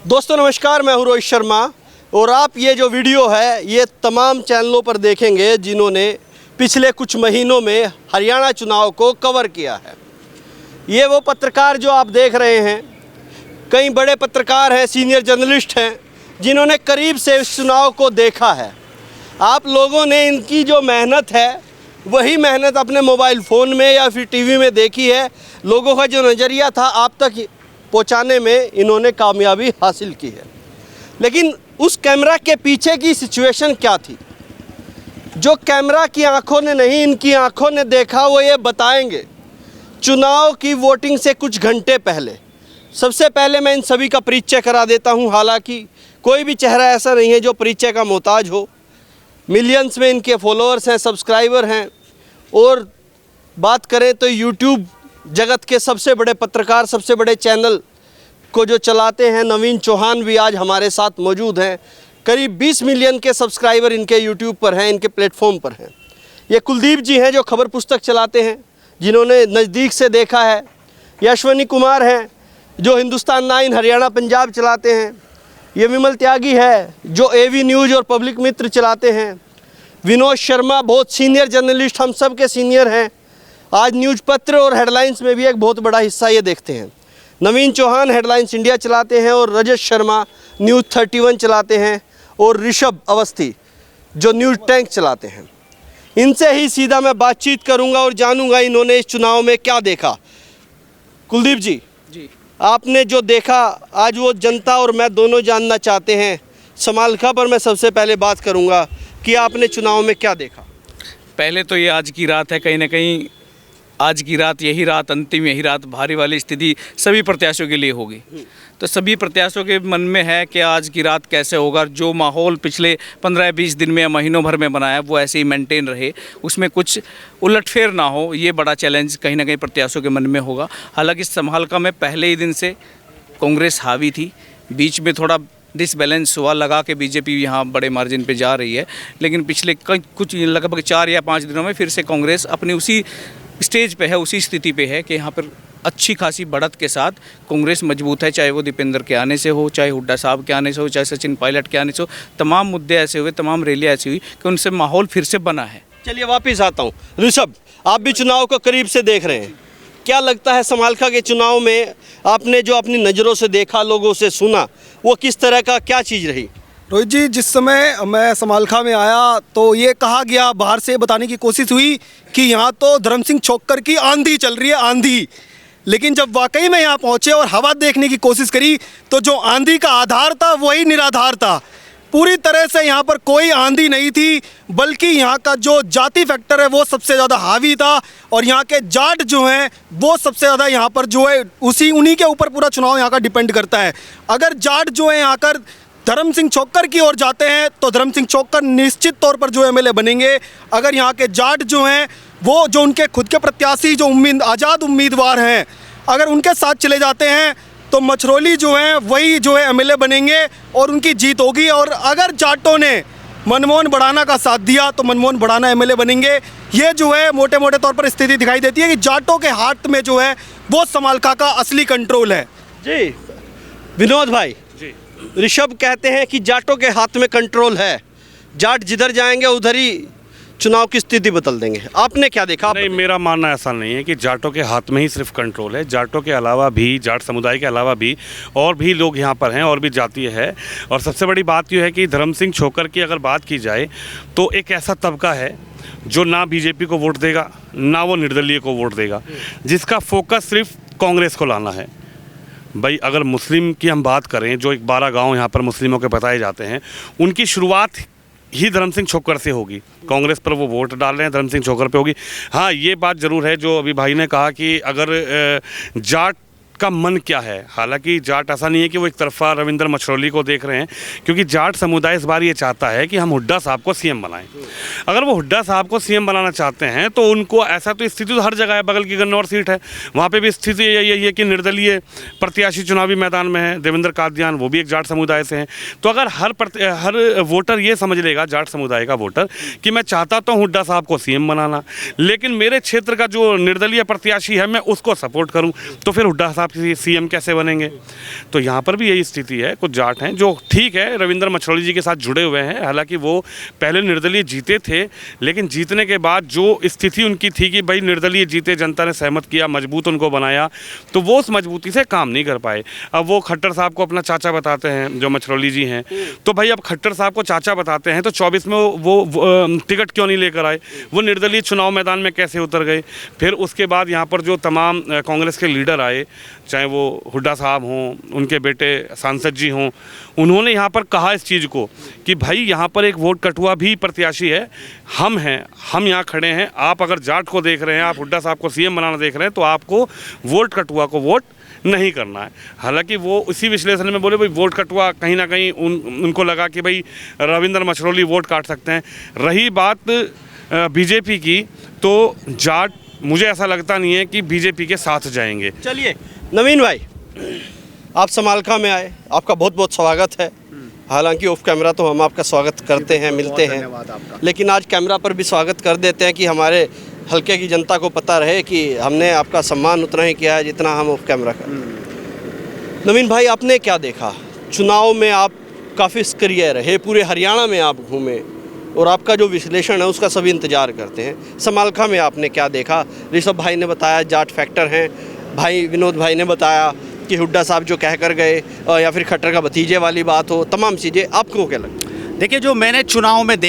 दोस्तों नमस्कार, मैं हूं रोहित शर्मा और आप ये जो वीडियो है ये तमाम चैनलों पर देखेंगे जिन्होंने पिछले कुछ महीनों में हरियाणा चुनाव को कवर किया है। ये वो पत्रकार जो आप देख रहे हैं, कई बड़े पत्रकार हैं, सीनियर जर्नलिस्ट हैं जिन्होंने करीब से इस चुनाव को देखा है। आप लोगों ने इनकी जो मेहनत है वही मेहनत अपने मोबाइल फ़ोन में या फिर टीवी में देखी है। लोगों का जो नज़रिया था आप तक पहुंचाने में इन्होंने कामयाबी हासिल की है। लेकिन उस कैमरा के पीछे की सिचुएशन क्या थी, जो कैमरा की आंखों ने नहीं इनकी आंखों ने देखा, वो ये बताएंगे। चुनाव की वोटिंग से कुछ घंटे पहले सबसे पहले मैं इन सभी का परिचय करा देता हूं। हालांकि कोई भी चेहरा ऐसा नहीं है जो परिचय का मोहताज हो। मिलियंस में इनके फॉलोअर्स हैं, सब्सक्राइबर हैं। और बात करें तो यूट्यूब जगत के सबसे बड़े पत्रकार, सबसे बड़े चैनल को जो चलाते हैं, नवीन चौहान भी आज हमारे साथ मौजूद हैं। करीब 20 मिलियन के सब्सक्राइबर इनके यूट्यूब पर हैं, इनके प्लेटफॉर्म पर हैं। ये कुलदीप जी हैं जो खबर पुस्तक चलाते हैं, जिन्होंने नज़दीक से देखा है। यशवनी कुमार हैं जो हिंदुस्तान 9 हरियाणा पंजाब चलाते हैं। ये विमल त्यागी है जो एवी न्यूज़ और पब्लिक मित्र चलाते हैं। विनोद शर्मा बहुत सीनियर जर्नलिस्ट, हम सब के सीनियर हैं, आज न्यूज़ पत्र और हेडलाइंस में भी एक बहुत बड़ा हिस्सा ये देखते हैं। नवीन चौहान हेडलाइंस इंडिया चलाते हैं और रजत शर्मा न्यूज़ 31 चलाते हैं और ऋषभ अवस्थी जो न्यूज़ टैंक चलाते हैं। इनसे ही सीधा मैं बातचीत करूंगा और जानूंगा इन्होंने इस चुनाव में क्या देखा। कुलदीप जी, आपने जो देखा आज वो जनता और मैं दोनों जानना चाहते हैं। समालखा पर मैं सबसे पहले बात करूंगा कि आपने चुनाव में क्या देखा। पहले तो ये आज की रात है, कहीं ना कहीं आज की रात, यही रात, अंतिम यही रात भारी वाली स्थिति सभी प्रत्याशियों के लिए होगी। तो सभी प्रत्याशियों के मन में है कि आज की रात कैसे होगा। जो माहौल पिछले 15-20 दिन में या महीनों भर में बनाया वो ऐसे ही मेंटेन रहे, उसमें कुछ उलटफेर ना हो। ये बड़ा चैलेंज कहीं ना कहीं प्रत्याशियों के मन में होगा। हालांकि समालखा में पहले ही दिन से कांग्रेस हावी थी, बीच में थोड़ा डिसबैलेंस हुआ, लगा के बीजेपी यहाँ बड़े मार्जिन पे जा रही है। लेकिन पिछले कुछ लगभग 4 या 5 दिनों में फिर से कांग्रेस अपनी उसी स्टेज पे है, उसी स्थिति पे है कि यहाँ पर अच्छी खासी बढ़त के साथ कांग्रेस मजबूत है। चाहे वो दीपेंद्र के आने से हो, चाहे हुड्डा साहब के आने से हो, चाहे सचिन पायलट के आने से हो। तमाम मुद्दे ऐसे हुए, तमाम रैलियाँ ऐसी हुई कि उनसे माहौल फिर से बना है। चलिए वापस आता हूँ। ऋषभ, आप भी चुनाव को करीब से देख रहे हैं, क्या लगता है समालखा के चुनाव में आपने जो अपनी नज़रों से देखा, लोगों से सुना, वो किस तरह का क्या चीज़ रही? रोहित जी, जिस समय मैं समालखा में आया तो ये कहा गया, बाहर से बताने की कोशिश हुई कि यहाँ तो धर्म सिंह छोक्कर की आंधी चल रही है, आंधी। लेकिन जब वाकई में यहाँ पहुँचे और हवा देखने की कोशिश करी तो जो आंधी का आधार था वही निराधार था। पूरी तरह से यहाँ पर कोई आंधी नहीं थी, बल्कि यहाँ का जो जाति फैक्टर है वो सबसे ज़्यादा हावी था। और यहाँ के जाट जो हैं वो सबसे ज़्यादा यहाँ पर जो है उन्हीं के ऊपर पूरा चुनाव यहाँ का डिपेंड करता है। अगर जाट जो है यहाँ कर धर्म सिंह छोक्कर की ओर जाते हैं तो धर्म सिंह छोक्कर निश्चित तौर पर जो एमएलए बनेंगे। अगर यहाँ के जाट जो हैं वो जो उनके खुद के प्रत्याशी जो आज़ाद उम्मीदवार हैं, अगर उनके साथ चले जाते हैं तो मछरौली जो हैं वही जो है एमएलए बनेंगे और उनकी जीत होगी। और अगर जाटों ने मनमोहन भड़ाना का साथ दिया तो मनमोहन भड़ाना एमएलए बनेंगे। ये जो है मोटे मोटे तौर पर स्थिति दिखाई देती है कि जाटों के हाथ में जो है वो समालखा का असली कंट्रोल है। जी विनोद भाई, ऋषभ कहते हैं कि जाटों के हाथ में कंट्रोल है, जाट जिधर जाएंगे उधर ही चुनाव की स्थिति बदल देंगे। आपने क्या देखा? नहीं, मेरा मानना ऐसा नहीं है कि जाटों के हाथ में ही सिर्फ कंट्रोल है। जाटों के अलावा भी, जाट समुदाय के अलावा भी और भी लोग यहाँ पर हैं और भी जातीय है। और सबसे बड़ी बात यह है कि धर्म सिंह छोक्कर की अगर बात की जाए तो एक ऐसा तबका है जो ना बीजेपी को वोट देगा ना वो निर्दलीय को वोट देगा, जिसका फोकस सिर्फ कांग्रेस को लाना है। भाई अगर मुस्लिम की हम बात करें, जो एक 12 गांव यहाँ पर मुस्लिमों के बताए जाते हैं, उनकी शुरुआत ही धर्म सिंह छोक्कर से होगी। कांग्रेस पर वो वोट डाल रहे हैं, धर्म सिंह छोक्कर पे होगी। हाँ, ये बात ज़रूर है जो अभी भाई ने कहा कि अगर जाट का मन क्या है। हालांकि जाट ऐसा नहीं है कि वो एक तरफा रविंद्र मछरौली को देख रहे हैं, क्योंकि जाट समुदाय इस बार ये चाहता है कि हम हुड्डा साहब को सीएम बनाएं। अगर वो हुड्डा साहब को सीएम बनाना चाहते हैं तो उनको ऐसा तो स्थिति तो हर जगह है, बगल की गन्नौर सीट है, वहाँ पे भी स्थिति यही है कि निर्दलीय प्रत्याशी चुनावी मैदान में है। देवेंद्र कादियान वो भी एक जाट समुदाय से हैं। तो अगर हर वोटर ये समझ लेगा, जाट समुदाय का वोटर, कि मैं चाहता तो हुड्डा साहब को सीएम बनाना, लेकिन मेरे क्षेत्र का जो निर्दलीय प्रत्याशी है मैं उसको सपोर्ट करूँ, तो फिर हुड्डा साहब आप सीएम कैसे बनेंगे। तो यहाँ पर भी यही स्थिति है। कुछ जाट हैं जो ठीक है रविंद्र मछरौली जी के साथ जुड़े हुए हैं, हालांकि वो पहले निर्दलीय जीते थे, लेकिन जीतने के बाद जो स्थिति उनकी थी कि भाई निर्दलीय जीते, जनता ने सहमत किया, मजबूत उनको बनाया, तो वो उस मजबूती से काम नहीं कर पाए। अब वो खट्टर साहब को अपना चाचा बताते हैं जो मछरौली जी हैं, तो भाई अब खट्टर साहब को चाचा बताते हैं तो 24 में वो टिकट क्यों नहीं लेकर आए, वो निर्दलीय चुनाव मैदान में कैसे उतर गए। फिर उसके बाद यहाँ पर जो तमाम कांग्रेस के लीडर आए, चाहे वो हुड्डा साहब हों, उनके बेटे सांसद जी हों, उन्होंने यहाँ पर कहा इस चीज़ को कि भाई यहाँ पर एक वोट कटुआ भी प्रत्याशी है, हम हैं, हम यहाँ खड़े हैं, आप अगर जाट को देख रहे हैं, आप हुड्डा साहब को सीएम बनाना देख रहे हैं, तो आपको वोट कटुआ को वोट नहीं करना है। हालांकि वो उसी विश्लेषण में बोले भाई वोट कटुआ कहीं ना कहीं उनको लगा कि भाई रविंद्र मछरौली वोट काट सकते हैं। रही बात बीजेपी की, तो जाट मुझे ऐसा लगता नहीं है कि बीजेपी के साथ जाएंगे। चलिए नवीन भाई, आप समालखा में आए, आपका बहुत बहुत स्वागत है। हालांकि ऑफ कैमरा तो हम आपका स्वागत करते हैं, मिलते हैं, लेकिन आज कैमरा पर भी स्वागत कर देते हैं कि हमारे हल्के की जनता को पता रहे कि हमने आपका सम्मान उतना ही किया है जितना हम ऑफ कैमरा कर। नवीन भाई, आपने क्या देखा चुनाव में? आप काफ़ी सक्रिय रहे, पूरे हरियाणा में आप घूमे और आपका जो विश्लेषण है उसका सभी इंतजार करते हैं। समालखा में आपने क्या देखा? ऋषभ भाई ने बताया जाट फैक्टर हैं, भाई विनोद भाई ने बताया कि हुड्डा साहब जो कह कर गए या फिर खट्टर का भतीजे वाली बात हो, तमाम चीज़ें, आपको क्या लगता है? देखिए, जो मैंने चुनाव में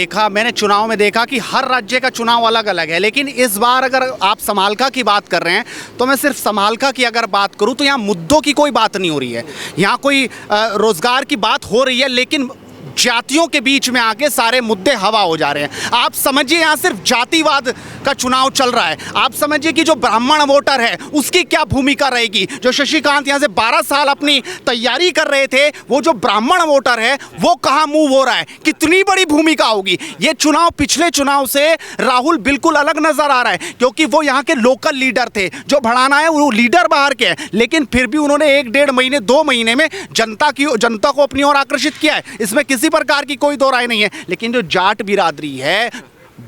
देखा कि हर राज्य का चुनाव अलग अलग है, लेकिन इस बार अगर आप समालखा की बात कर रहे हैं तो मैं सिर्फ समालखा की अगर बात करूं तो यहाँ मुद्दों की कोई बात नहीं हो रही है। यहाँ कोई रोजगार की बात हो रही है, लेकिन जातियों के बीच में आके सारे मुद्दे हवा हो जा रहे हैं। आप समझिए यहाँ सिर्फ जातिवाद का चुनाव चल रहा है। आप समझिए कि जो ब्राह्मण वोटर है उसकी क्या भूमिका रहेगी। जो शशिकांत यहाँ से 12 साल अपनी तैयारी कर रहे थे, वो जो ब्राह्मण वोटर है वो कहाँ मूव हो रहा है, कितनी बड़ी भूमिका होगी। ये चुनाव पिछले चुनाव से राहुल बिल्कुल अलग नजर आ रहा है, क्योंकि वो यहाँ के लोकल लीडर थे। जो भड़ाना है वो लीडर बाहर के हैं, लेकिन फिर भी उन्होंने 1-1.5 महीने 2 महीने में जनता को अपनी ओर आकर्षित किया है। इसमें किसी प्रकार की कोई दो राय नहीं है। लेकिन जो जाट बिरादरी है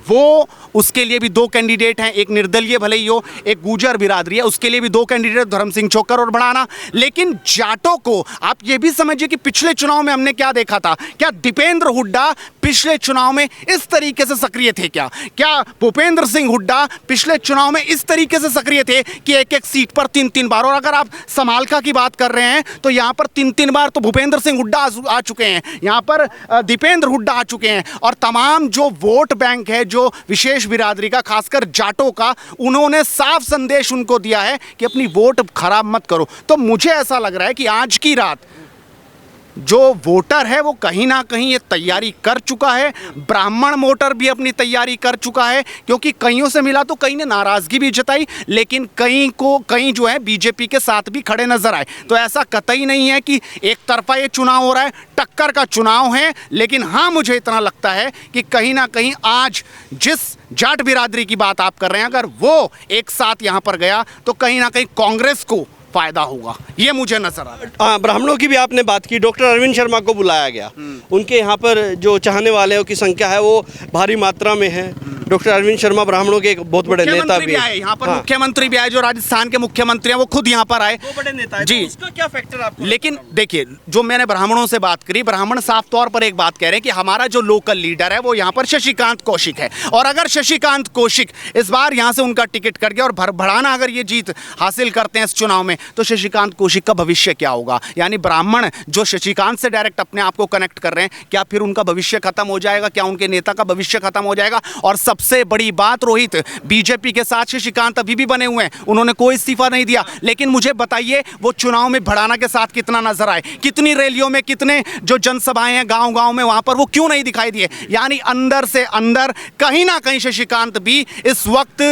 वो, उसके लिए भी 2 कैंडिडेट हैं, एक निर्दलीय भले ही हो, एक गुर्जर बिरादरी है, उसके लिए भी 2 कैंडिडेट, धर्म सिंह छोक्कर और भड़ाना। लेकिन जाटों को आप ये भी समझिए कि पिछले चुनाव में हमने क्या देखा था। क्या दीपेंद्र हुड्डा पिछले चुनाव में इस तरीके से सक्रिय थे? क्या भूपेंद्र सिंह हुड्डा पिछले चुनाव में इस तरीके से सक्रिय थे कि 1-1 सीट पर 3-3 बार? और अगर आप समालखा की बात कर रहे हैं तो यहाँ पर 3-3 बार तो भूपेंद्र सिंह हुड्डा आ चुके हैं, यहाँ पर दीपेंद्र हुड्डा आ चुके हैं, और तमाम जो वोट बैंक है जो विशेष बिरादरी का, खासकर जाटों का, उन्होंने साफ संदेश उनको दिया है कि अपनी वोट खराब मत करो। तो मुझे ऐसा लग रहा है कि आज की रात जो वोटर है वो कहीं ना कहीं ये तैयारी कर चुका है। ब्राह्मण वोटर भी अपनी तैयारी कर चुका है, क्योंकि कईयों से मिला तो कई ने नाराजगी भी जताई, लेकिन कई जो है बीजेपी के साथ भी खड़े नजर आए। तो ऐसा कतई नहीं है कि एक तरफा ये चुनाव हो रहा है, टक्कर का चुनाव है। लेकिन हाँ, मुझे इतना लगता है कि कहीं ना कहीं आज जिस जाट बिरादरी की बात आप कर रहे हैं, अगर वो एक साथ यहाँ पर गया तो कहीं ना कहीं कांग्रेस को फायदा होगा, ये मुझे नजर आ रहा है। ब्राह्मणों की भी आपने बात की, डॉक्टर अरविंद शर्मा को बुलाया गया, उनके यहाँ पर जो चाहने वाले की संख्या है वो भारी मात्रा में है। डॉक्टर अरविंद शर्मा ब्राह्मणों के एक बहुत बड़े नेता भी आए यहाँ पर। हाँ। मुख्यमंत्री भी आए, जो राजस्थान के मुख्यमंत्री हैं वो खुद यहाँ पर आए, बड़े नेता है। जी, तो उसका क्या फैक्टर आपको? लेकिन देखिए, जो मैंने ब्राह्मणों से बात करी, ब्राह्मण साफ तौर पर एक बात कह रहे हैं कि हमारा जो लोकल लीडर है वो यहाँ पर शशिकांत कौशिक है, और अगर शशिकांत कौशिक इस बार यहाँ से उनका टिकट कट गया और भड़ाना अगर ये जीत हासिल करते हैं इस चुनाव में, तो शशिकांत कौशिक का भविष्य क्या होगा? यानी ब्राह्मण जो शशिकांत से डायरेक्ट अपने आप को कनेक्ट कर रहे हैं, क्या फिर उनका भविष्य खत्म हो जाएगा? क्या उनके नेता का भविष्य खत्म हो जाएगा? और सबसे बड़ी बात रोहित, बीजेपी के साथ शशिकांत अभी भी बने हुए हैं, उन्होंने कोई इस्तीफा नहीं दिया। लेकिन मुझे बताइए, वो चुनाव में भड़ाना के साथ कितना नजर आए, कितनी रैलियों में, कितने जो जनसभाएं हैं गांव-गांव में, वहां पर वो क्यों नहीं दिखाई दिए? यानी अंदर से अंदर कहीं ना कहीं शशिकांत भी इस वक्त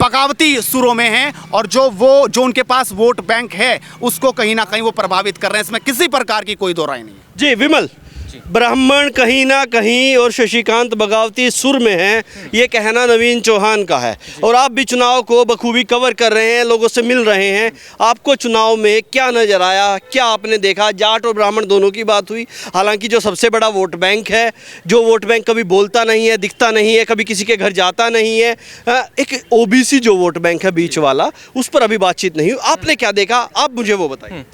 बगावती सुरों में हैं, और जो उनके पास वोट बैंक है उसको कहीं ना कहीं वो प्रभावित कर रहे हैं। इसमें किसी प्रकार की कोई दो राय नहीं है। जी विमल, ब्राह्मण कहीं ना कहीं और शशिकांत बगावती सुर में हैं, ये कहना नवीन चौहान का है। और आप भी चुनाव को बखूबी कवर कर रहे हैं, लोगों से मिल रहे हैं। आपको चुनाव में क्या नज़र आया, क्या आपने देखा? जाट और ब्राह्मण दोनों की बात हुई, हालांकि जो सबसे बड़ा वोट बैंक है, जो वोट बैंक कभी बोलता नहीं है, दिखता नहीं है, कभी किसी के घर जाता नहीं है, एक ओबीसी जो वोट बैंक है बीच वाला, उस पर अभी बातचीत नहीं हुई। आपने क्या देखा, आप मुझे वो बताइए।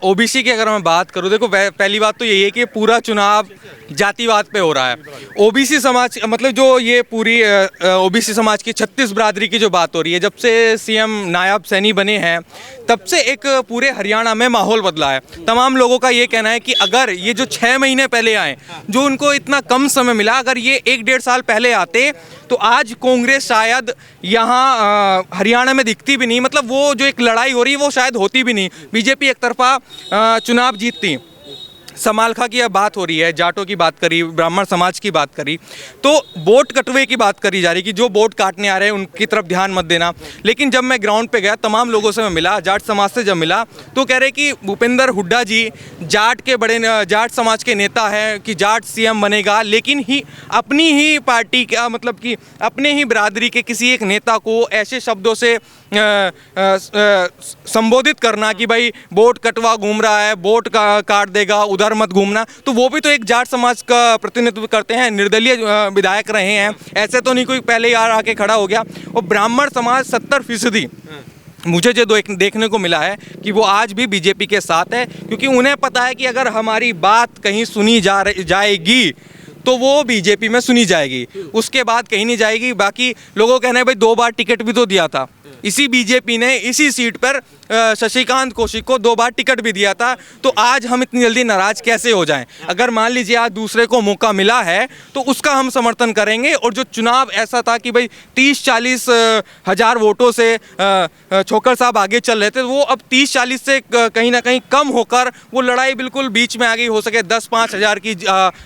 ओबीसी की अगर मैं बात करूं, देखो पहली बात तो यही है कि पूरा चुनाव जातिवाद पे हो रहा है। ओबीसी समाज मतलब जो ये पूरी ओबीसी समाज की 36 बिरादरी की जो बात हो रही है, जब से सीएम नायब सैनी बने हैं तब से एक पूरे हरियाणा में माहौल बदला है। तमाम लोगों का ये कहना है कि अगर ये जो 6 महीने पहले आए, जो उनको इतना कम समय मिला, अगर ये 1-1.5 साल पहले आते तो आज कांग्रेस शायद यहाँ हरियाणा में दिखती भी नहीं। मतलब वो जो एक लड़ाई हो रही है वो शायद होती भी नहीं, बीजेपी एक तरफा चुनाव जीतती। समालखा की अब बात हो रही है, जाटों की बात करी, ब्राह्मण समाज की बात करी, तो वोट कटवे की बात करी जा रही कि जो वोट काटने आ रहे हैं उनकी तरफ ध्यान मत देना। लेकिन जब मैं ग्राउंड पे गया, तमाम लोगों से मैं मिला, जाट समाज से जब मिला, तो कह रहे कि भूपेंद्र हुड्डा जी जाट के बड़े जाट समाज के नेता हैं कि जाट सीएम बनेगा, लेकिन अपनी ही पार्टी का मतलब कि अपने ही बिरादरी के किसी एक नेता को ऐसे शब्दों से संबोधित करना कि भाई वोट कटवा घूम रहा है, वोट काट देगा, उधर मत घूमना, तो वो भी तो एक जाट समाज का प्रतिनिधित्व करते हैं, निर्दलीय विधायक रहे हैं, ऐसे तो नहीं कोई पहले यार आके खड़ा हो गया। और ब्राह्मण समाज 70% मुझे जो देखने को मिला है कि वो आज भी बीजेपी के साथ है, क्योंकि उन्हें पता है कि अगर हमारी बात कहीं सुनी जाएगी तो वो बीजेपी में सुनी जाएगी, उसके बाद कहीं नहीं जाएगी। बाकी लोगों कहना है भाई 2 बार टिकट भी तो दिया था, इसी बीजेपी ने इसी सीट पर शशिकांत कौशिक को 2 बार टिकट भी दिया था, तो आज हम इतनी जल्दी नाराज कैसे हो जाएं? अगर मान लीजिए आज दूसरे को मौका मिला है तो उसका हम समर्थन करेंगे। और जो चुनाव ऐसा था कि भाई 30-40 हज़ार वोटों से छोकर साहब आगे चल रहे थे, वो अब 30-40 से कहीं ना कहीं कम होकर वो लड़ाई बिल्कुल बीच में आ गई। हो सके 10-5 हज़ार की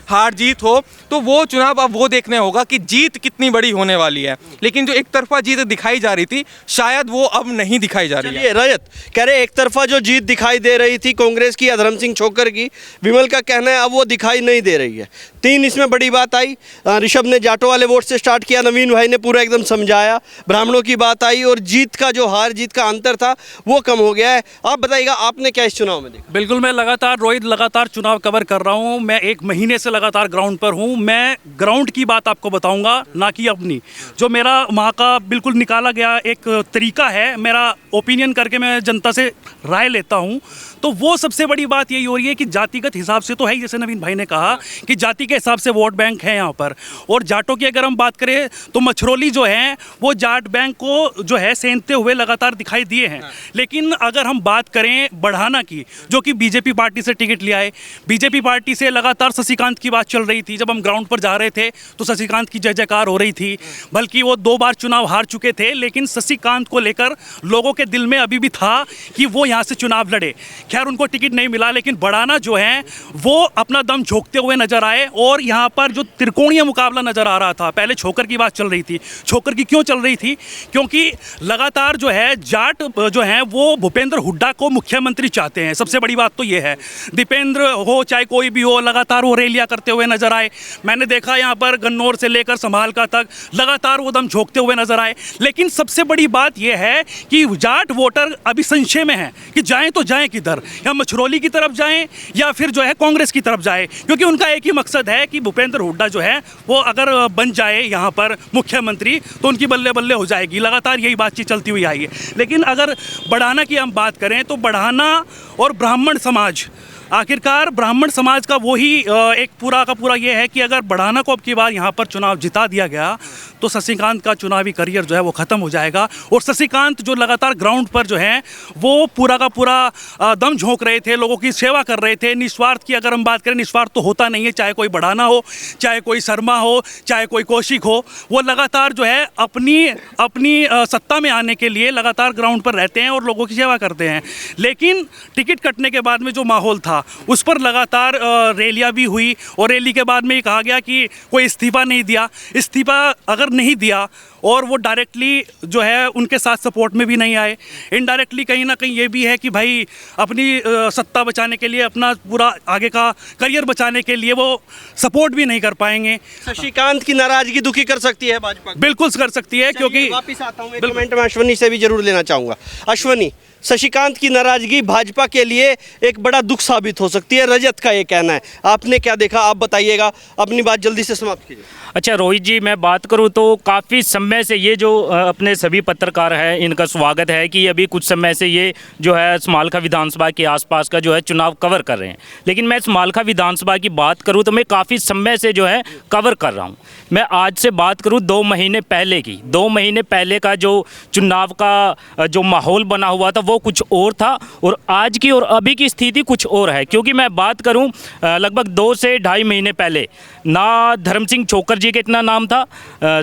हार जीत हो, तो वो चुनाव अब वो देखने होगा कि जीत कितनी बड़ी होने वाली है। लेकिन जो एक तरफा जीत दिखाई जा रही थी, शायद वो अब नहीं दिखाई जा रही है। रजत कह रहे एक तरफा जो जीत दिखाई दे रही थी कांग्रेस की या धर्म सिंह छोकर की, विमल का कहना है अब वो दिखाई नहीं दे रही है। 3 इसमें बड़ी बात आई, ऋषभ ने जाटों वाले वोट से स्टार्ट किया, नवीन भाई ने पूरा एकदम समझाया, ब्राह्मणों की बात आई और जीत का जो हार जीत का अंतर था वो कम हो गया है। आप बताइएगा आपने क्या इस चुनाव में देखा? बिल्कुल, मैं लगातार चुनाव कवर कर रहा हूँ। मैं 1 महीने से लगातार ग्राउंड पर हूँ। मैं ग्राउंड की बात आपको बताऊंगा, ना कि अपनी। जो मेरा वहाँ का बिल्कुल निकाला गया एक तरीका है, मेरा ओपिनियन करके मैं जनता से राय लेता हूँ, तो वो सबसे बड़ी बात यही हो रही है कि जातिगत हिसाब से तो है, जैसे नवीन भाई ने कहा कि जाति के हिसाब से वोट बैंक है यहाँ पर। और जाटों की अगर हम बात करें तो मछरौली जो है वो जाट बैंक को जो है सेंधते हुए लगातार दिखाई दिए हैं। लेकिन अगर हम बात करें बढ़ाना की, जो कि बीजेपी पार्टी से टिकट लिया है, बीजेपी पार्टी से लगातार शशिकांत की बात चल रही थी। जब हम ग्राउंड पर जा रहे थे तो शशिकांत की जय जयकार हो रही थी, बल्कि वो 2 बार चुनाव हार चुके थे, लेकिन शशिकांत को लेकर लोगों के दिल में अभी भी था कि वो यहाँ से चुनाव लड़े। खैर उनको टिकट नहीं मिला, लेकिन बढ़ाना जो है वो अपना दम झोंकते हुए नजर आए। और यहाँ पर जो त्रिकोणीय मुकाबला नजर आ रहा था, पहले छोकर की बात चल रही थी। छोकर की क्यों चल रही थी? क्योंकि लगातार जो है जाट जो है वो भूपेंद्र हुड्डा को मुख्यमंत्री चाहते हैं। सबसे बड़ी बात तो ये है, दीपेंद्र हो चाहे कोई भी हो, लगातार वो रैलियां करते हुए नजर आए। मैंने देखा यहाँ पर गन्नौर से लेकर समालखा तक लगातार वो दम झोंकते हुए नजर आए। लेकिन सबसे बड़ी बात यह है कि जाट वोटर अभी संशय में है कि जाएं तो जाएं किधर, या मछरौली की तरफ जाएं या फिर जो है कांग्रेस की तरफ जाएं, क्योंकि उनका एक ही मकसद है कि भूपेंद्र हुड्डा जो है वो अगर बन जाए यहाँ पर मुख्यमंत्री तो उनकी बल्ले बल्ले हो जाएगी। लगातार यही बातचीत चलती हुई आई है। लेकिन अगर बढ़ाना की हम बात करें तो बढ़ाना और ब्राह्मण समाज, आखिरकार ब्राह्मण समाज का वही एक पूरा का पूरा ये है कि अगर बढ़ाना को अब की बार यहाँ पर चुनाव जिता दिया गया तो शशिकांत का चुनावी करियर जो है वो ख़त्म हो जाएगा। और शशिकांत जो लगातार ग्राउंड पर जो है वो पूरा का पूरा दम झोंक रहे थे, लोगों की सेवा कर रहे थे। निस्वार्थ की अगर हम बात करें, निस्वार्थ तो होता नहीं है, चाहे कोई बढ़ाना हो, चाहे कोई शर्मा हो, चाहे कोई कौशिक हो, वो लगातार जो है अपनी सत्ता में आने के लिए लगातार ग्राउंड पर रहते हैं और लोगों की सेवा करते हैं। लेकिन टिकट कटने के बाद में जो माहौल था था, उस पर लगातार रैलियां भी हुई और रैली के बाद में ये कहा गया कि कोई इस्तीफ़ा नहीं दिया। इस्तीफ़ा अगर नहीं दिया और वो डायरेक्टली जो है उनके साथ सपोर्ट में भी नहीं आए, इनडायरेक्टली कहीं ना कहीं ये भी है कि भाई अपनी सत्ता बचाने के लिए, अपना पूरा आगे का करियर बचाने के लिए वो सपोर्ट भी नहीं कर पाएंगे। शशिकांत की नाराजगी दुखी कर सकती है भाजपा को? बिल्कुल कर सकती है, क्योंकि वापिस आता हूँ, एक कमेंट में अश्वनी से भी जरूर लेना चाहूँगा। अश्वनी, शशिकांत की नाराजगी भाजपा के लिए एक बड़ा दुख साबित हो सकती है, रजत का ये कहना है। आपने क्या देखा, आप बताइएगा, अपनी बात जल्दी से समाप्त कीजिए। अच्छा रोहित जी, मैं बात करूं तो काफ़ी समय से ये जो अपने सभी पत्रकार हैं इनका स्वागत है कि अभी कुछ समय से ये जो है समालखा विधानसभा के आसपास का जो है चुनाव कवर कर रहे हैं। लेकिन मैं समालखा विधानसभा की बात करूं तो मैं काफ़ी समय से जो है कवर कर रहा हूं। मैं आज से बात करूं 2 महीने पहले की, 2 महीने पहले का जो चुनाव का जो माहौल बना हुआ था वो कुछ और था और आज की और अभी की स्थिति कुछ और है। क्योंकि मैं बात करूं लगभग 2 से 2.5 महीने पहले ना धर्म सिंह छोकर जी का इतना नाम था,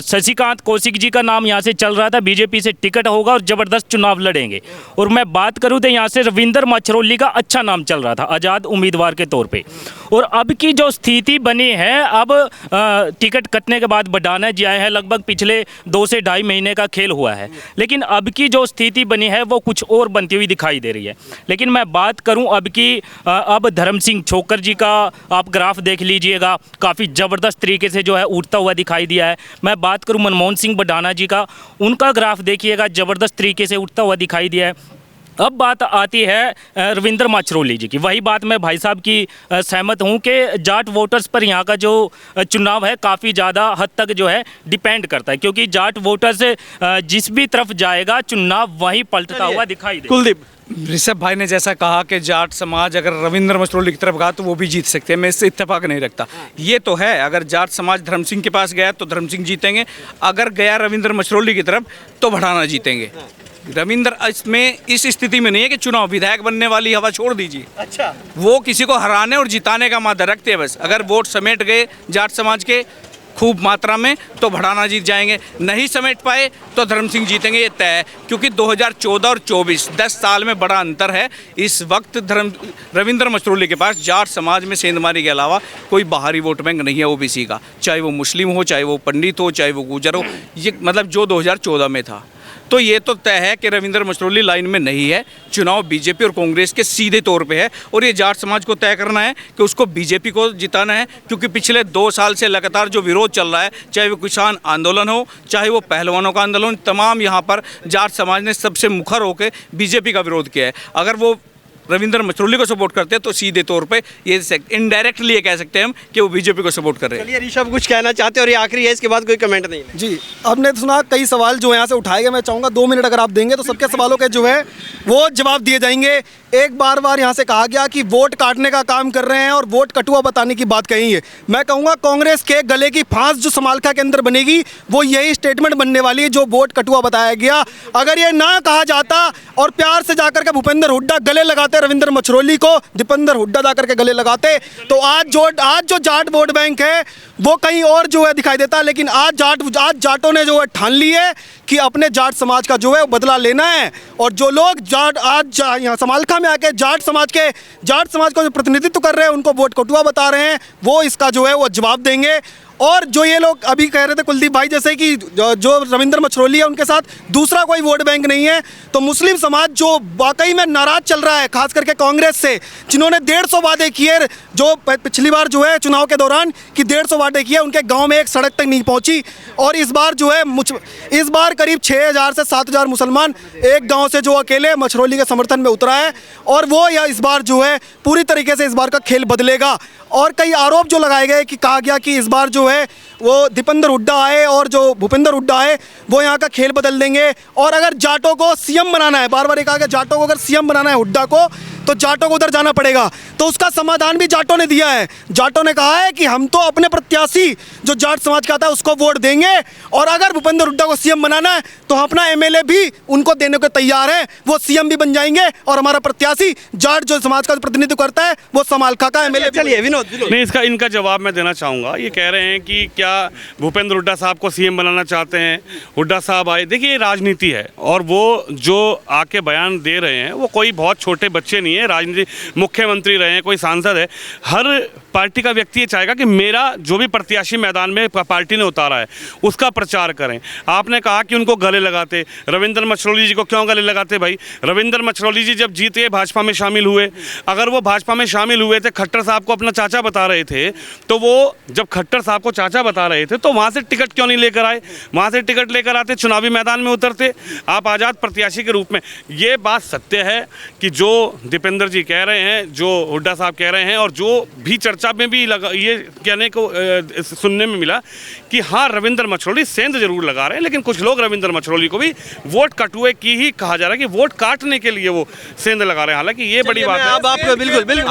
शशिकांत कौशिक जी का नाम यहाँ से चल रहा था, बीजेपी से टिकट होगा और ज़बरदस्त चुनाव लड़ेंगे। और मैं बात करूँ तो यहाँ से रविंदर मछरौली का अच्छा नाम चल रहा था आज़ाद उम्मीदवार के तौर पे। और अब की जो स्थिति बनी है, अब टिकट कटने के बाद बढ़ाना जी आए हैं, लगभग पिछले 2 से 2.5 महीने का खेल हुआ है। लेकिन अब की जो स्थिति बनी है वो कुछ और बनती हुई दिखाई दे रही है। लेकिन मैं बात करूं अब धर्म सिंह छोकर जी का आप ग्राफ देख लीजिएगा, काफ़ी ज़बरदस्त तरीके से जो है उठता हुआ दिखाई दिया है। मैं बात करूं मनमोहन सिंह बढ़ाना जी का, उनका ग्राफ देखिएगा, ज़बरदस्त तरीके से उठता हुआ दिखाई दिया है। अब बात आती है रविंदर मछरौली जी की। वही बात मैं भाई साहब की सहमत हूं कि जाट वोटर्स पर यहाँ का जो चुनाव है काफ़ी ज़्यादा हद तक जो है डिपेंड करता है, क्योंकि जाट वोटर्स जिस भी तरफ जाएगा चुनाव वहीं पलटता हुआ दिखाई दे। कुलदीप, ऋषभ भाई ने जैसा कहा कि जाट समाज अगर रविंद्र मछरौली की तरफ गया तो वो भी जीत सकते हैं, मैं इससे इत्तेफाक नहीं रखता। ये तो है, अगर जाट समाज धर्म सिंह के पास गया तो धर्म सिंह जीतेंगे, अगर गया रविंद्र मछरौली की तरफ तो बढ़ाना जीतेंगे। रविंद्र इसमें इस स्थिति में नहीं है कि चुनाव विधायक बनने वाली हवा छोड़ दीजिए। अच्छा, वो किसी को हराने और जिताने का मादा रखते हैं बस। अगर वोट समेट गए जाट समाज के खूब मात्रा में तो भड़ाना जीत जाएंगे, नहीं समेट पाए तो धर्म सिंह जीतेंगे, ये तय है। क्योंकि 2014 और 24 10 साल में बड़ा अंतर है। इस वक्त रविंद्र मछरौली के पास जाट समाज में सेंधमारी के अलावा कोई बाहरी वोट बैंक नहीं है ओबीसी का, चाहे वो मुस्लिम हो, चाहे वो पंडित हो, चाहे वो गुजर हो, ये मतलब जो 2014 में था। तो ये तो तय है कि रविंद्र मछरौली लाइन में नहीं है। चुनाव बीजेपी और कांग्रेस के सीधे तौर पे है और ये जाट समाज को तय करना है कि उसको बीजेपी को जिताना है। क्योंकि पिछले 2 साल से लगातार जो विरोध चल रहा है, चाहे वो किसान आंदोलन हो, चाहे वो पहलवानों का आंदोलन, तमाम यहाँ पर जाट समाज ने सबसे मुखर होकर बीजेपी का विरोध किया है। अगर वो रविंद्र मछरौली को सपोर्ट करते हैं तो सीधे तौर पे ये इनडायरेक्टली ये कह सकते हैं हम कि वो बीजेपी को सपोर्ट कर रहे हैं। चलिए ऋषभ कुछ कहना चाहते हैं और ये आखिरी है, इसके बाद कोई कमेंट नहीं है। जी, आपने सुना कई सवाल जो यहाँ से उठाए गए। मैं चाहूँगा 2 मिनट अगर आप देंगे तो सबके सवालों के जो है वो जवाब दिए जाएंगे। एक बार यहाँ से कहा गया कि वोट काटने का काम कर रहे हैं और वोट कटुआ बताने की बात कही है। मैं कहूँगा कांग्रेस के गले की फांस जो समालखा के अंदर बनेगी वो यही स्टेटमेंट बनने वाली है जो वोट कटुआ बताया गया। अगर ये ना कहा जाता और प्यार से जाकर के भूपेंद्र हुड्डा गले लगाते रविंद्र मछरौली को, दीपेंद्र हुड्डा जाकर के गले लगाते, तो आज जो जाट वोट बैंक है वो कहीं और जो है दिखाई देता। लेकिन आज जाटों ने जो है ठान ली है कि अपने जाट समाज का जो है वो बदला लेना है। और जो लोग जाट आज यहाँ समालखा में आके जाट समाज को जो प्रतिनिधित्व कर रहे हैं उनको वोट कटुआ बता रहे हैं, वो इसका जो है वो जवाब देंगे। और जो ये लोग अभी कह रहे थे कुलदीप भाई जैसे कि जो रविंद्र मछरौली है उनके साथ दूसरा कोई वोट बैंक नहीं है, तो मुस्लिम समाज जो वाकई में नाराज चल रहा है खास करके कांग्रेस से, जिन्होंने 150 वादे किए, जो पिछली बार जो है चुनाव के दौरान कि 150 वादे किए, उनके गांव में एक सड़क तक नहीं पहुंची। और इस बार जो है इस बार करीब 6000 से 7000 मुसलमान एक गाँव से जो अकेले मछरौली के समर्थन में उतरा है और वो इस बार जो है पूरी तरीके से इस बार का खेल बदलेगा। और कई आरोप जो लगाए गए कि कहा गया कि इस बार जो है वो दीपेंद्र हुड्डा आए और जो भूपेंद्र हुड्डा आए वो यहाँ का खेल बदल देंगे। और अगर जाटों को सीएम बनाना है, बार बार ये कहा गया जाटों को अगर सीएम बनाना है हुड्डा को, तो जाटों को उधर जाना पड़ेगा। तो उसका समाधान भी जाटों ने दिया है। जाटों ने कहा है कि हम तो अपने प्रत्याशी जो जाट समाज का था उसको वोट देंगे और अगर भूपेंद्र हुड्डा को सीएम बनाना है तो अपना एमएलए भी उनको देने को तैयार है, वो सीएम भी बन जाएंगे और हमारा प्रत्याशी जाट जो समाज का प्रतिनिधित्व करता है वो समालखा का एमएलए। चलिए विनोद नहीं, इनका जवाब मैं देना चाहूँगा। ये कह रहे हैं कि क्या भूपेंद्र हुड्डा साहब को सीएम बनाना चाहते हैं, हुड्डा साहब आए। देखिए ये राजनीति है और वो जो आके बयान दे रहे हैं वो कोई बहुत छोटे बच्चे नहीं है है, राजनीति मुख्यमंत्री रहे हैं, कोई सांसद है, हर पार्टी का व्यक्ति ये चाहेगा कि मेरा जो भी प्रत्याशी मैदान में पार्टी ने उतारा है उसका प्रचार करें। आपने कहा कि उनको गले लगाते, रविंद्र मछरौली जी को क्यों गले लगाते भाई? रविंद्र मछरौली जी जब जीते भाजपा में शामिल हुए, अगर वो भाजपा में शामिल हुए थे, खट्टर साहब को अपना चाचा बता रहे थे, तो वो जब खट्टर साहब को चाचा बता रहे थे तो वहाँ से टिकट क्यों नहीं लेकर आए? वहाँ से टिकट लेकर आते, चुनावी मैदान में उतरते आप आज़ाद प्रत्याशी के रूप में। ये बात सत्य है कि जो दीपेंद्र जी कह रहे हैं, जो हुड्डा साहब कह रहे हैं, और जो भी चर्चा में भी लगा, ये कहने को सुनने में मिला कि हाँ रविंद्र मछरौली सेंध जरूर लगा रहे हैं, लेकिन कुछ लोग रविंद्र मछरौली को भी वोट कटुए की ही कहा जा रहा है कि वोट काटने के लिए वो सेंध लगा रहे हैं। हालांकि ये बड़ी बात है। अब आप बिल्कुल बिल्कुल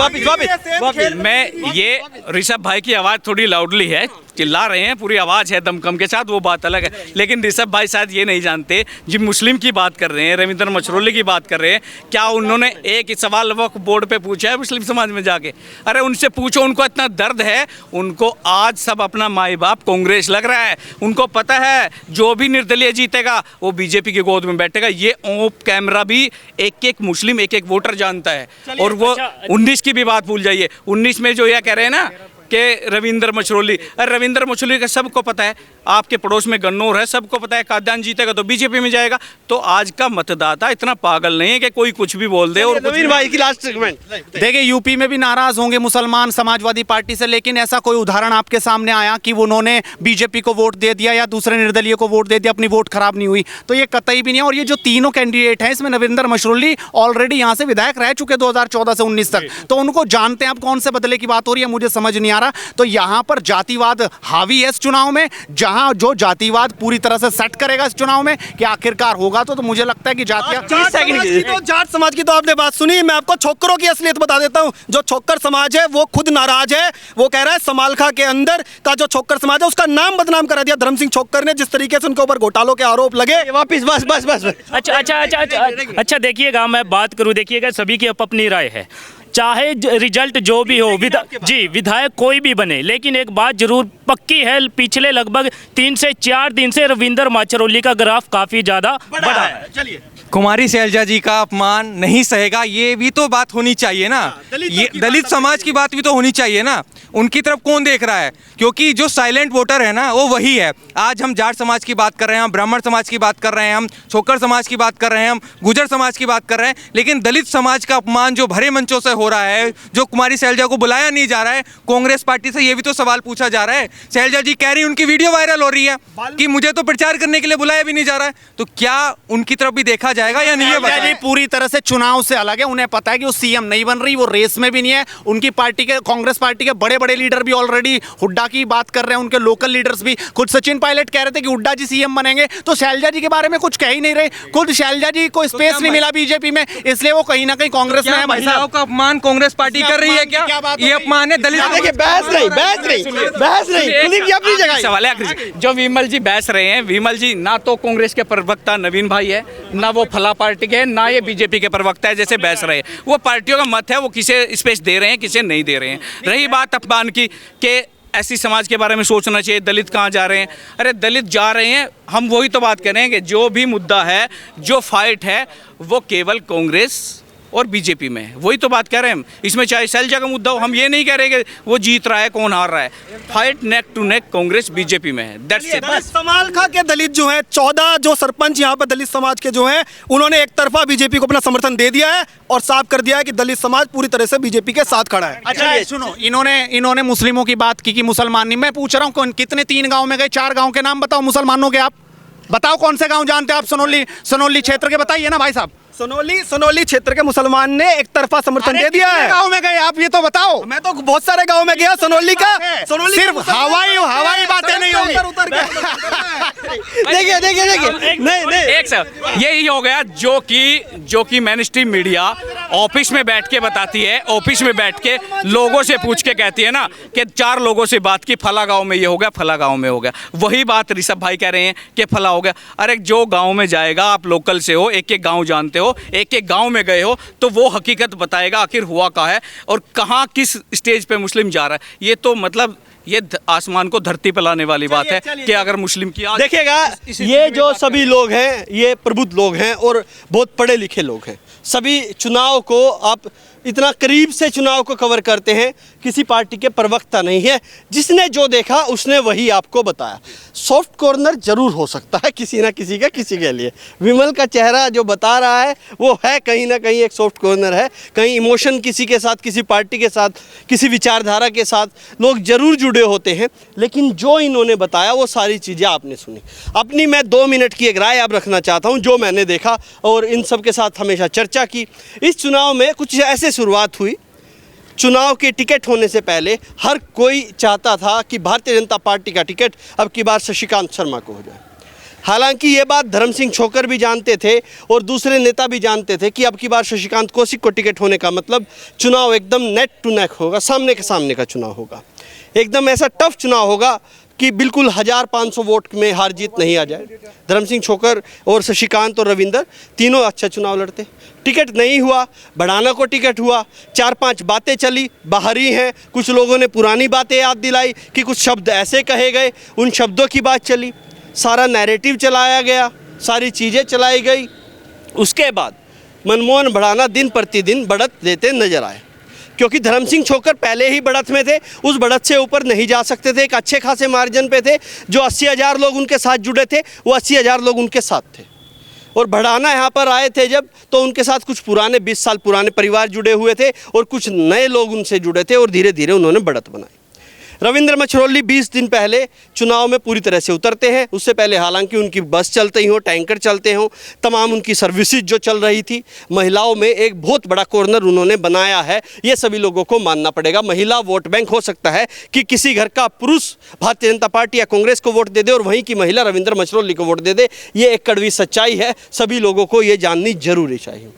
वापिस मैं ये ऋषभ भाई की आवाज़ थोड़ी लाउडली है, चिल्ला रहे हैं, पूरी आवाज़ है दमकम के साथ, वो बात अलग है। लेकिन ऋषभ भाई शायद ये नहीं जानते, जिन मुस्लिम की बात कर रहे हैं, रविंद्र मछरौली की बात कर रहे हैं, क्या उन्होंने एक सवाल वक्फ बोर्ड पे पूछा है मुस्लिम समाज में जाके? अरे उनसे पूछो, उनको इतना दर्द है, उनको आज सब अपना माई बाप कांग्रेस लग रहा है, उनको पता है जो भी निर्दलीय जीतेगा वो बीजेपी की गोद में बैठेगा। ये ऑफ कैमरा भी एक एक मुस्लिम, एक एक वोटर जानता है। और वो 19 की भी बात भूल जाइए, 19 में जो यह कह रहे हैं ना कि रविंद्र मछरौली, अरे रविंद्र मछरौली का सबको पता है, आपके पड़ोस में गन्नौर है, सबको पता है कादयान जीतेगा तो बीजेपी में जाएगा। तो आज का मतदाता इतना पागल नहीं है कि कोई कुछ भी बोल दे। और नवीन भाई की लास्ट सेगमेंट देखिए, यूपी में भी नाराज होंगे मुसलमान समाजवादी पार्टी से, लेकिन ऐसा कोई उदाहरण आपके सामने आया कि उन्होंने बीजेपी को वोट दे दिया या दूसरे निर्दलीय को वोट दे दिया, अपनी वोट खराब नहीं हुई? तो ये कतई भी नहीं है। और ये जो तीनों कैंडिडेट हैं, इसमें रविंद्र मछरौली ऑलरेडी यहाँ से विधायक रह चुके 2014 से 19 तक, तो उनको जानते हैं। अब कौन से बदले की बात हो रही है मुझे समझ नहीं आ रहा। तो यहाँ पर जातिवाद हावी है इस चुनाव में, जहाँ जो जातिवाद पूरी तरह से सेट करेगा इस चुनाव में कि आखिरकार होगा। तो मुझे लगता है कि जाट समाज की तो आपने बात सुनी, मैं आपको छोकरों की असलियत बता देता हूं। जो छोकर समाज है वो खुद नाराज है, वो कह रहा है समालखा के अंदर का जो छोकर समाज है उसका नाम बदनाम करा दिया धर्म सिंह छोकर ने, जिस तरीके से उनके ऊपर घोटालों के आरोप लगे। वापिस बस अच्छा देखिएगा, मैं बात करूं, देखिएगा सभी की अपनी राय है, चाहे रिजल्ट जो भी हो, विधायक कोई भी बने, लेकिन एक बात जरूर पक्की है, पिछले लगभग 3 से 4 दिन से रविंद्र मछरौली का ग्राफ काफी ज्यादा बढ़ा है। चलिए, कुमारी शैलजा जी का अपमान नहीं सहेगा, ये भी तो बात होनी चाहिए ना। ये दलित समाज की बात भी तो होनी चाहिए ना। उनकी तरफ कौन देख रहा है? क्योंकि जो साइलेंट वोटर है ना वो वही है। आज हम जाट समाज की बात कर रहे हैं, हम ब्राह्मण समाज की बात कर रहे हैं, हम छोकर समाज की बात कर रहे हैं, हम गुजर समाज की बात कर रहे हैं, लेकिन दलित समाज का अपमान जो भरे मंचों से हो रहा है, जो कुमारी शैलजा को बुलाया नहीं जा रहा है, कांग्रेस पार्टी से ये भी तो सवाल पूछा जा रहा है। शैलजा जी कह रही उनकी वीडियो वायरल हो रही है कि मुझे तो प्रचार करने के लिए बुलाया भी नहीं जा रहा है, तो क्या उनकी तरफ भी देखा जाएगा या नहीं? जी पूरी तरह से चुनाव से अलग है, उन्हें पता है कि वो सीएम नहीं बन रही, वो रेस में भी नहीं है। उनकी पार्टी के, कांग्रेस पार्टी के बड़े बड़े लीडर भी ऑलरेडी हुड्डा की बात कर रहे हैं, उनके लोकल लीडर्स भी। खुद सचिन पायलट कह रहे थे कि हुड्डा जी सीएम बनेंगे, तो शैलजा जी के बारे में कुछ कह ही नहीं रहे। खुद शैलजा जी को स्पेस नहीं मिला बीजेपी में, इसलिए वो कहीं ना कहीं कांग्रेस में है। महिलाओं का अपमान कांग्रेस पार्टी कर रही है क्या? ये अपमान है दलित। देखिए, बहस नहीं, अपनी जगह सवाल है। जो विमल जी बहस रहे हैं, विमल जी ना तो कांग्रेस के प्रवक्ता नवीन भाई है, ना वो फला पार्टी के, ना ये बीजेपी के प्रवक्ता है जैसे बहस रहे हैं। वो पार्टियों का मत है, वो किसे स्पेस दे रहे हैं, किसे नहीं दे रहे हैं। रही बात अपमान की कि ऐसी समाज के बारे में सोचना चाहिए, दलित कहाँ जा रहे हैं? अरे दलित जा रहे हैं, हम वही तो बात कर रहे हैं कि जो भी मुद्दा है, जो फाइट है, वो केवल कांग्रेस और बीजेपी में है। वही तो बात कह रहे हैं हम। इसमें चाहे शैलजा का मुद्दा हो, हम ये नहीं कह रहे कि वो जीत रहा है, कौन हार रहा है। Fight neck to neck Congress BJP में है, दैट्स इट। समालखा के दलित जो हैं, 14 जो सरपंच यहाँ पर दलित समाज के जो हैं, उन्होंने एक तरफा बीजेपी को अपना समर्थन दे दिया है और साफ कर दिया है कि दलित समाज पूरी तरह से बीजेपी के साथ खड़ा है। अच्छा सुनो, इन्होंने मुस्लिमों की बात की कि मुसलमान नहीं। मैं पूछ रहा हूँ कितने 3 गाँव में गए, 4 गाँव के नाम बताओ मुसलमानों के। आप बताओ कौन से गाँव जानते हैं आप? सोनोली क्षेत्र के बताइए ना भाई साहब। सोनोली क्षेत्र के मुसलमान ने एक तरफा समर्थन दे दिया है। गांव में गए आप, ये तो बताओ। मैं तो बहुत सारे गांव में गया। सोनोली सिर्फ हवाई बातें नहीं होंगी। देखिए नहीं एक सर यही हो गया जो कि मेन स्ट्रीम मीडिया ऑफिस में बैठ के बताती है, ऑफिस में बैठ के लोगों से पूछ के कहती है ना कि 4 लोगों से बात की, फला गांव में ये हो गया, फला गांव में हो गया। वही बात ऋषभ भाई कह रहे हैं कि फला हो गया। अरे जो गांव में जाएगा, आप लोकल से हो, एक एक गांव जानते हो, एक एक गांव में गए हो, तो वो हकीकत बताएगा आखिर हुआ क्या है और कहाँ किस स्टेज पे मुस्लिम जा रहा है। ये तो मतलब ये आसमान को धरती पर लाने वाली बात है कि अगर मुस्लिम की देखिएगा, ये जो सभी लोग हैं ये प्रबुद्ध लोग हैं और बहुत पढ़े लिखे लोग हैं। सभी चुनाव को आप इतना करीब से चुनाव को कवर करते हैं, किसी पार्टी के प्रवक्ता नहीं है। जिसने जो देखा उसने वही आपको बताया। सॉफ्ट कॉर्नर जरूर हो सकता है किसी ना किसी का, किसी के लिए। विमल का चेहरा जो बता रहा है वो है कहीं ना कहीं एक सॉफ्ट कॉर्नर है। कहीं इमोशन किसी के साथ, किसी पार्टी के साथ, किसी विचारधारा के साथ लोग जरूर जुड़े होते हैं। लेकिन जो इन्होंने बताया वो सारी चीज़ें आपने सुनी। अपनी मैं 2 मिनट की एक राय आप रखना चाहता हूँ, जो मैंने देखा और इन सब के साथ हमेशा चर्चा की। इस चुनाव में कुछ ऐसे शुरुआत हुई, चुनाव के टिकट होने से पहले हर कोई चाहता था कि भारतीय जनता पार्टी का टिकट अब की बार शशिकांत शर्मा को हो जाए। हालांकि ये बात धर्म सिंह छोकर भी जानते थे और दूसरे नेता भी जानते थे कि अब की बार शशिकांत कौशिक को टिकट होने का मतलब चुनाव एकदम नेक टू नेक होगा, सामने के सामने का चुनाव होगा। एकदम ऐसा टफ चुनाव होगा कि बिल्कुल 1500 वोट में हार जीत नहीं आ जाए। धर्म सिंह छोकर और शशिकांत और रविंदर तीनों अच्छा चुनाव लड़ते। टिकट नहीं हुआ, बढ़ाना को टिकट हुआ। 4-5 बातें चली, बाहरी हैं, कुछ लोगों ने पुरानी बातें याद दिलाई कि कुछ शब्द ऐसे कहे गए, उन शब्दों की बात चली, सारा नैरेटिव चलाया गया, सारी चीज़ें चलाई गई। उसके बाद मनमोहन भड़ाना दिन प्रतिदिन बढ़त देते नजर आए, क्योंकि धर्म सिंह छोकर पहले ही बढ़त में थे, उस बढ़त से ऊपर नहीं जा सकते थे। एक अच्छे खासे मार्जिन पे थे। जो 80,000 लोग उनके साथ जुड़े थे वो 80,000 लोग उनके साथ थे। और भड़ाना यहाँ पर आए थे जब, तो उनके साथ कुछ पुराने 20 साल पुराने परिवार जुड़े हुए थे और कुछ नए लोग उनसे जुड़े थे और धीरे धीरे उन्होंने बढ़त बनाई। रविंद्र मछरौली 20 दिन पहले चुनाव में पूरी तरह से उतरते हैं। उससे पहले हालांकि उनकी बस चलते ही हो, टैंकर चलते हों, तमाम उनकी सर्विसेज जो चल रही थी, महिलाओं में एक बहुत बड़ा कॉर्नर उन्होंने बनाया है। ये सभी लोगों को मानना पड़ेगा। महिला वोट बैंक हो सकता है कि किसी घर का पुरुष भारतीय जनता पार्टी या कांग्रेस को वोट दे दे और वहीं की महिला रविंद्र मछरौली को वोट दे दे। ये एक कड़वी सच्चाई है, सभी लोगों को ये जाननी जरूरी चाहिए।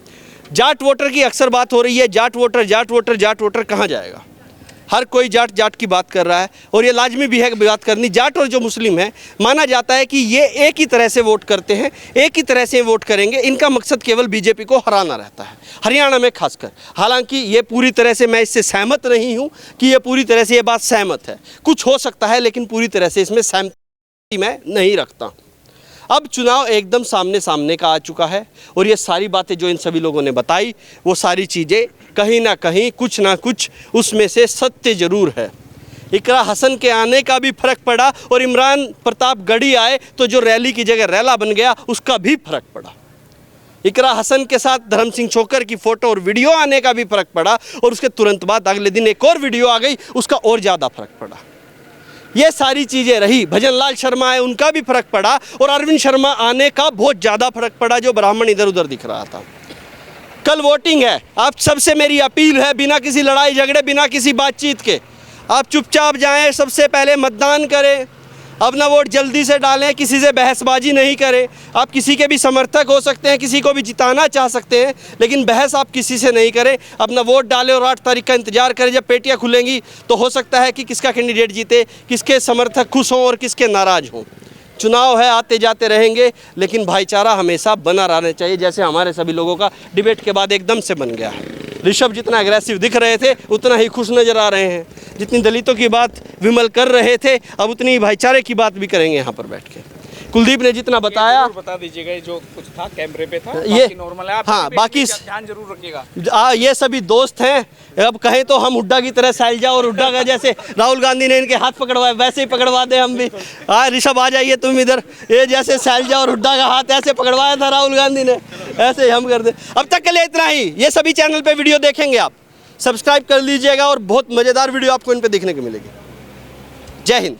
जाट वोटर की अक्सर बात हो रही है, Jat voter Jat voter Jat voter कहाँ जाएगा? हर कोई जाट जाट की बात कर रहा है और ये लाजमी भी है कि बात करनी। जाट और जो मुस्लिम है, माना जाता है कि ये एक ही तरह से वोट करते हैं, एक ही तरह से वोट करेंगे। इनका मकसद केवल बीजेपी को हराना रहता है, हरियाणा में खासकर। हालांकि ये पूरी तरह से मैं इससे सहमत नहीं हूँ कि ये पूरी तरह से ये बात सहमत है। कुछ हो सकता है लेकिन पूरी तरह से इसमें सहमति मैं नहीं रखता। अब चुनाव एकदम सामने सामने का आ चुका है और ये सारी बातें जो इन सभी लोगों ने बताई, वो सारी चीज़ें कहीं ना कहीं कुछ ना कुछ उसमें से सत्य जरूर है। इकरा हसन के आने का भी फर्क पड़ा और इमरान प्रताप गढ़ी आए तो जो रैली की जगह रैला बन गया उसका भी फर्क पड़ा। इकरा हसन के साथ धर्म सिंह छोकर की फ़ोटो और वीडियो आने का भी फर्क पड़ा और उसके तुरंत बाद अगले दिन एक और वीडियो आ गई, उसका और ज़्यादा फर्क पड़ा। ये सारी चीज़ें रही। भजन लाल शर्मा आए, उनका भी फर्क पड़ा और अरविंद शर्मा आने का बहुत ज़्यादा फर्क पड़ा, जो ब्राह्मण इधर उधर दिख रहा था। कल वोटिंग है, आप सबसे मेरी अपील है, बिना किसी लड़ाई झगड़े, बिना किसी बातचीत के आप चुपचाप जाएं, सबसे पहले मतदान करें, अपना वोट जल्दी से डालें, किसी से बहसबाजी नहीं करें। आप किसी के भी समर्थक हो सकते हैं, किसी को भी जिताना चाह सकते हैं, लेकिन बहस आप किसी से नहीं करें। अपना वोट डालें और 8 तारीख का इंतजार करें। जब पेटियां खुलेंगी तो हो सकता है कि किसका कैंडिडेट जीते, किसके समर्थक खुश हों और किसके नाराज़ हों। चुनाव है, आते जाते रहेंगे, लेकिन भाईचारा हमेशा बना रहना चाहिए, जैसे हमारे सभी लोगों का डिबेट के बाद एकदम से बन गया है। ऋषभ जितना एग्रेसिव दिख रहे थे उतना ही खुश नज़र आ रहे हैं। जितनी दलितों की बात विमल कर रहे थे, अब उतनी ही भाईचारे की बात भी करेंगे यहाँ पर बैठ के। कुलदीप ने जितना बताया, बता दीजिएगा, जो कुछ था कैमरे पे था, ये नॉर्मल है। हाँ, बाकी ध्यान जरूर रखिएगा। ये सभी दोस्त हैं। अब कहें तो हम हुड्डा की तरह सैलजा और हुड्डा का जैसे राहुल गांधी ने इनके हाथ पकड़वाए वैसे ही पकड़वा दे हम भी। ऋषभ आ जाइए तुम इधर। ये जैसे सैलजा और हुड्डा का हाथ ऐसे पकड़वाया था राहुल गांधी ने, ऐसे ही हम कर दे। अब तक के लिए इतना ही। ये सभी चैनल पे वीडियो देखेंगे आप, सब्सक्राइब कर लीजिएगा और बहुत मज़ेदार वीडियो आपको इन पे देखने को मिलेगी। जय हिंद।